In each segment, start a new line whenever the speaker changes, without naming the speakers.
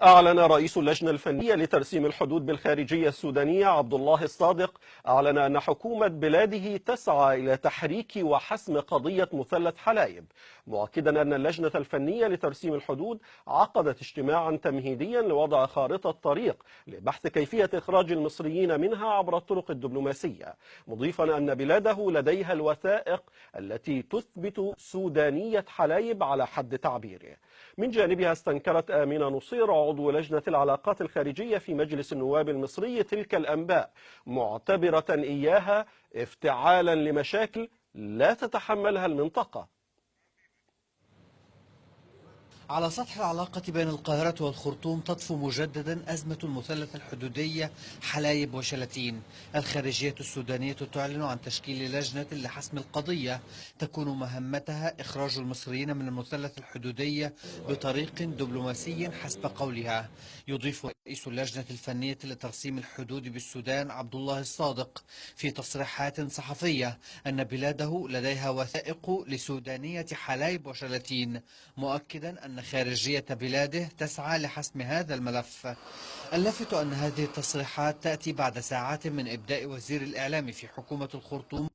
أعلن رئيس اللجنة الفنية لترسيم الحدود بالخارجية السودانية عبد الله الصادق أن حكومة بلاده تسعى إلى تحريك وحسم قضية مثلث حلايب، مؤكدا أن اللجنة الفنية لترسيم الحدود عقدت اجتماعا تمهيديا لوضع خارطة طريق لبحث كيفية إخراج المصريين منها عبر الطرق الدبلوماسية، مضيفا أن بلاده لديها الوثائق التي تثبت سودانية حلايب على حد تعبيره. من جانبها استنكرت آمنة نصير عضو لجنة العلاقات الخارجية في مجلس النواب المصري تلك الأنباء، معتبرة إياها افتعالا لمشاكل لا تتحملها المنطقة.
على سطح العلاقة بين القاهرة والخرطوم تطفو مجددا أزمة المثلث الحدودي حلايب وشلاتين. الخارجية السودانية تعلن عن تشكيل لجنة لحسم القضية تكون مهمتها إخراج المصريين من المثلث الحدودي بطريق دبلوماسي حسب قولها. يضيف رئيس اللجنة الفنية لترسيم الحدود بالسودان عبد الله الصادق في تصريحات صحفية أن بلاده لديها وثائق لسودانية حلايب وشلاتين، مؤكدا أن خارجية بلاده تسعى لحسم هذا الملف. اللافت أن هذه التصريحات تأتي بعد ساعات من إبداء وزير الإعلام في حكومة الخرطوم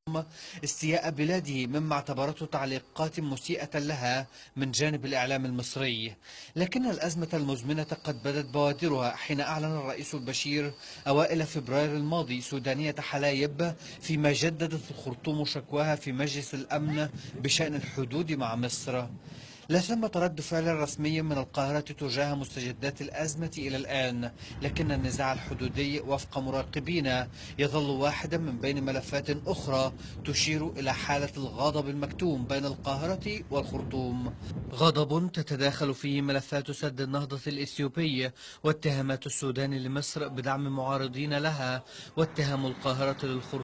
استياء بلاده مما اعتبرته تعليقات مسيئة لها من جانب الإعلام المصري. لكن الأزمة المزمنة قد بدت بوادرها حين أعلن الرئيس البشير أوائل فبراير الماضي سودانية حلايب، فيما جددت الخرطوم شكواها في مجلس الأمن بشأن الحدود مع مصر. لا ثمة رد فعل رسمي من القاهرة تجاه مستجدات الأزمة إلى الآن، لكن النزاع الحدودي وفق مراقبين يظل واحدا من بين ملفات أخرى تشير إلى حالة الغضب المكتوم بين القاهرة والخرطوم، غضب تتداخل فيه ملفات سد النهضة الإثيوبي واتهامات السودان لمصر بدعم معارضين لها، واتهام القاهرة للخرطوم